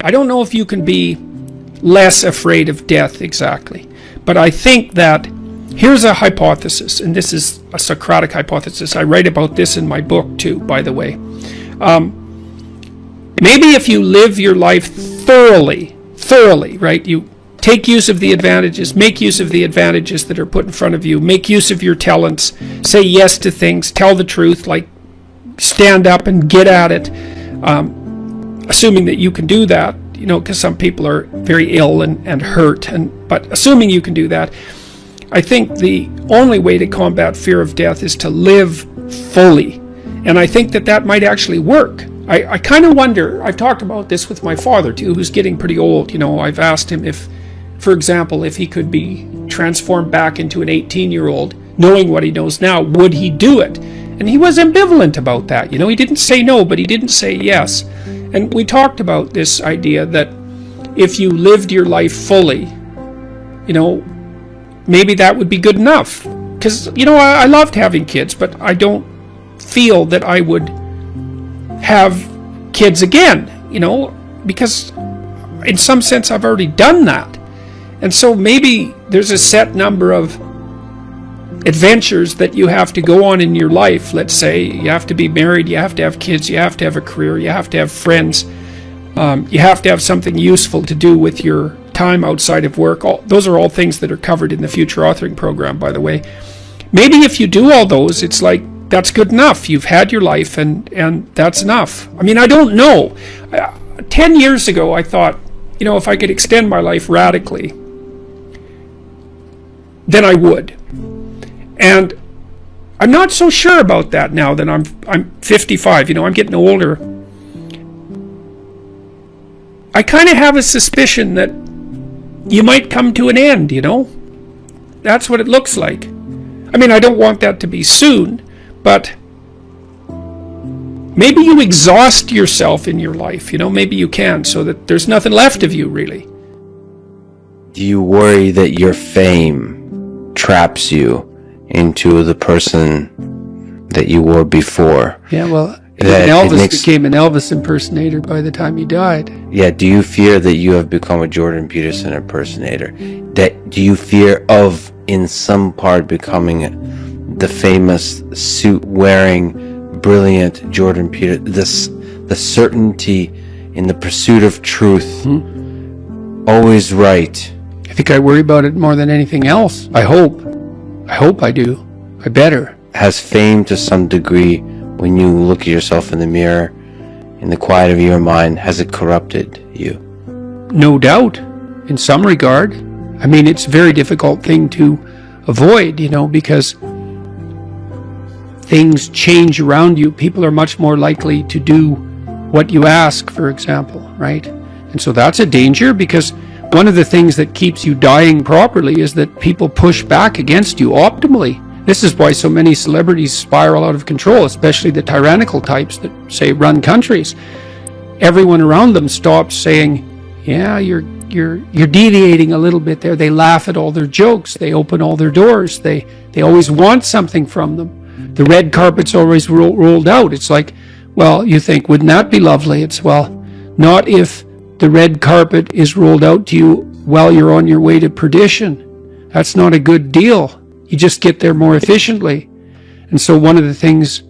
I don't know if you can be less afraid of death exactly, but I think that here's a hypothesis, and this is a Socratic hypothesis. I write about this in my book too, by the way. Maybe if you live your life thoroughly, right? You take use of the advantages, make use of the advantages that are put in front of you, make use of your talents, say yes to things, tell the truth, like stand up and get at it, assuming that you can do that, because some people are very ill and hurt, but assuming you can do that, I think the only way to combat fear of death is to live fully. And I think that might actually work. I kind of wonder, I've talked about this with my father too, who's getting pretty old. I've asked him if, for example, if he could be transformed back into an 18-year-old, knowing what he knows now, would he do it? And he was ambivalent about that. He didn't say no, but he didn't say yes. And we talked about this idea that if you lived your life fully, maybe that would be good enough. Because, I loved having kids, but I don't feel that I would have kids again, because in some sense I've already done that. And so maybe there's a set number of adventures that you have to go on in your life. Let's say you have to be married, you have to have kids, you have to have a career, you have to have friends, you have to have something useful to do with your time outside of work. Those are all things that are covered in the Future Authoring Program, by the way. Maybe if you do all those, it's like, that's good enough. You've had your life and that's enough. I mean, I don't know. 10 years ago, I thought, if I could extend my life radically, then I would. And I'm not so sure about that now that I'm 55. I'm getting older. I kind of have a suspicion that you might come to an end, That's what it looks like. I mean, I don't want that to be soon, but maybe you exhaust yourself in your life, maybe you can, so that there's nothing left of you, really. Do you worry that your fame traps you into the person that you were before? Yeah, well, Elvis became an Elvis impersonator by the time he died. Yeah, do you fear that you have become a Jordan Peterson impersonator? Do you fear of, in some part, becoming the famous suit-wearing, brilliant Jordan Peterson? The certainty in the pursuit of truth, always right. I think I worry about it more than anything else. I hope I do. I better. Has fame, to some degree, when you look at yourself in the mirror, in the quiet of your mind, has it corrupted you? No doubt, in some regard. I mean, it's a very difficult thing to avoid, because things change around you. People are much more likely to do what you ask, for example, right? And so that's a danger, because one of the things that keeps you dying properly is that people push back against you optimally. This is why so many celebrities spiral out of control, especially the tyrannical types that, say, run countries. Everyone around them stops saying, yeah, you're deviating a little bit there. They laugh at all their jokes. They open all their doors. They always want something from them. The red carpet's always rolled out. It's like, well, you think, wouldn't that be lovely? It's, well, not if the red carpet is rolled out to you while you're on your way to perdition. That's not a good deal. You just get there more efficiently. And so one of the things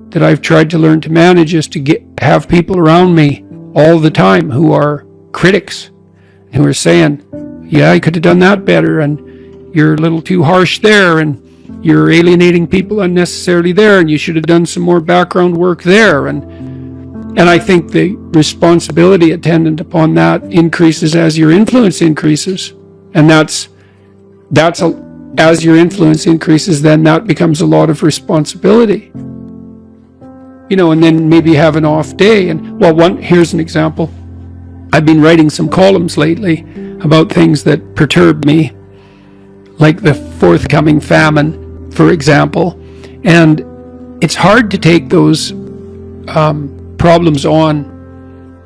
that I've tried to learn to manage is to have people around me all the time who are critics, who are saying, yeah, I could have done that better, and you're a little too harsh there, and you're alienating people unnecessarily there, and you should have done some more background work there. And I think the responsibility attendant upon that increases as your influence increases. And as your influence increases, then that becomes a lot of responsibility. And then maybe have an off day. And here's an example. I've been writing some columns lately about things that perturb me, like the forthcoming famine, for example. And it's hard to take those problems on.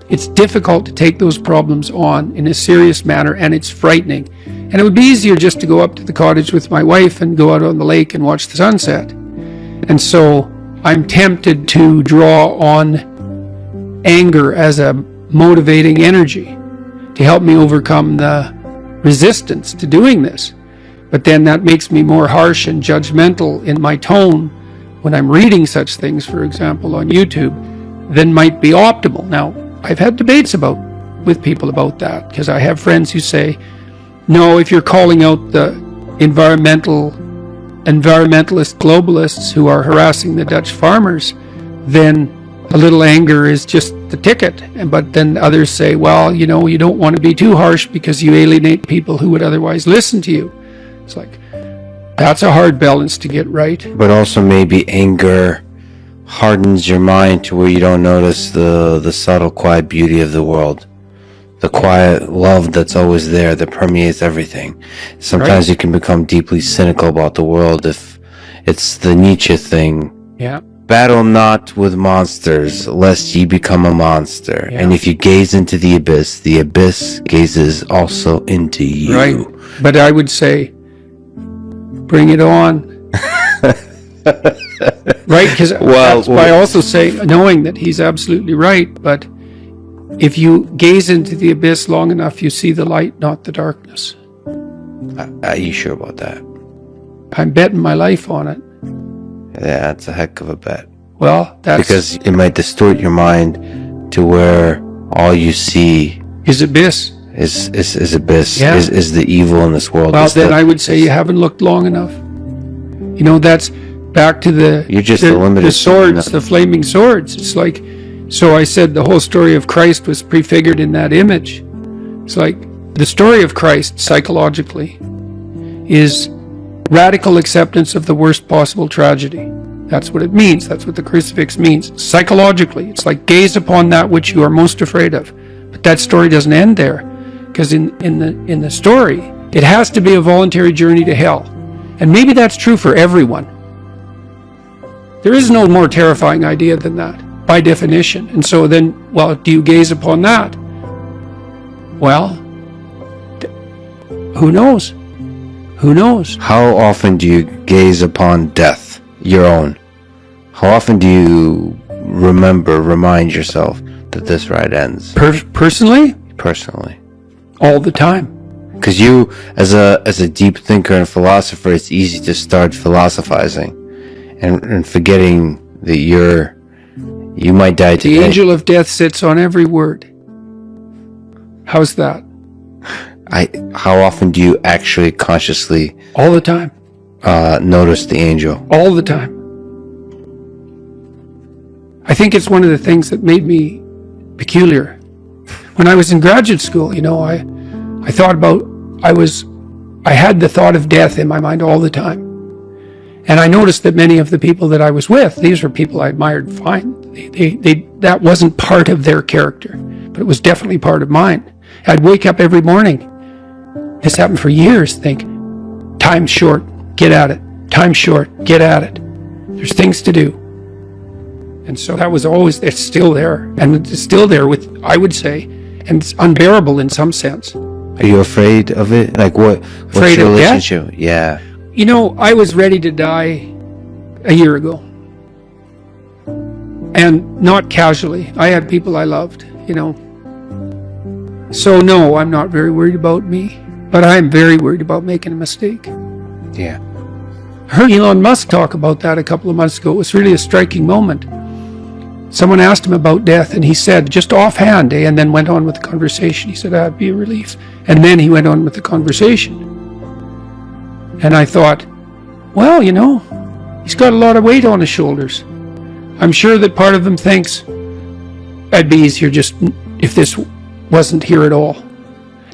It's difficult to take those problems on in a serious manner, and it's frightening. And it would be easier just to go up to the cottage with my wife and go out on the lake and watch the sunset. And so I'm tempted to draw on anger as a motivating energy. to help me overcome the resistance to doing this. But then that makes me more harsh and judgmental in my tone when I'm reading such things, for example, on YouTube, than might be optimal. Now, I've had debates with people about that, because I have friends who say, no, if you're calling out the environmentalist globalists who are harassing the Dutch farmers, then a little anger is just the ticket. But then others say, well, you know, you don't want to be too harsh because you alienate people who would otherwise listen to you. It's like, that's a hard balance to get right. But also maybe anger hardens your mind to where you don't notice the subtle, quiet beauty of the world. The quiet love that's always there, that permeates everything. Sometimes you can become deeply cynical about the world if it's the Nietzsche thing. Yeah. Battle not with monsters, lest ye become a monster. Yeah. And if you gaze into the abyss gazes also into you. Right. But I would say, bring it on. Right? Because I also say, knowing that he's absolutely right, but if you gaze into the abyss long enough, you see the light, not the darkness. Are you sure about that? I'm betting my life on it. Yeah, that's a heck of a bet. Well, that's... Because it might distort your mind to where all you see is abyss. Is abyss. Yeah. Is the evil in this world. Well, then I would say you haven't looked long enough. You know, that's back to the... You're just a limited... The swords, the flaming swords. It's like... So I said the whole story of Christ was prefigured in that image. It's like the story of Christ, psychologically, is radical acceptance of the worst possible tragedy. That's what it means. That's what the crucifix means. Psychologically, it's like gaze upon that which you are most afraid of. But that story doesn't end there, because in the story, it has to be a voluntary journey to hell. And maybe that's true for everyone. There is no more terrifying idea than that, by definition. And so then, well, do you gaze upon that? Well, who knows? Who knows? How often do you gaze upon death, your own? How often do you remind yourself that this ride ends? Personally? Personally. All the time. Because you, as a deep thinker and philosopher, it's easy to start philosophizing and forgetting that you might die today. The angel of death sits on every word. How's that? How often do you actually consciously... All the time. Notice the angel? All the time. I think it's one of the things that made me peculiar. When I was in graduate school, you know, I thought about... I had the thought of death in my mind all the time. And I noticed that many of the people that I was with, these were people I admired fine. That wasn't part of their character, but it was definitely part of mine. I'd wake up every morning. This happened for years. Think, time's short, get at it. Time's short, get at it. There's things to do. And so that was always, it's still there. And it's still there with, I would say, and it's unbearable in some sense. Are you afraid of it? Like what's your relationship? Death? Yeah. You know, I was ready to die a year ago. And not casually. I had people I loved, you know. So no, I'm not very worried about me. But I'm very worried about making a mistake. Yeah. I heard Elon Musk talk about that a couple of months ago. It was really a striking moment. Someone asked him about death, and he said, just offhand, and then went on with the conversation. He said, that'd be a relief. And then he went on with the conversation. And I thought, well, you know, he's got a lot of weight on his shoulders. I'm sure that part of him thinks, it'd be easier just if this wasn't here at all.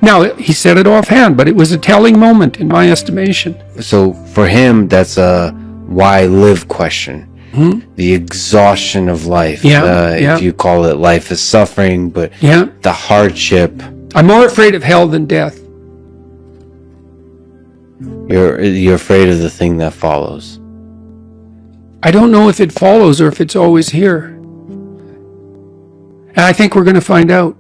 Now, he said it offhand, but it was a telling moment in my estimation. So for him, that's a why live question. Mm-hmm. The exhaustion of life. If you call it life is suffering, but the hardship. I'm more afraid of hell than death. You're afraid of the thing that follows. I don't know if it follows or if it's always here. And I think we're going to find out.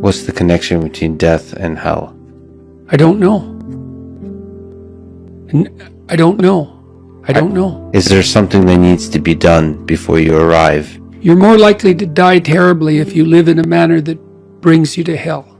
What's the connection between death and hell? I don't know. I don't know. Is there something that needs to be done before you arrive? You're more likely to die terribly if you live in a manner that brings you to hell.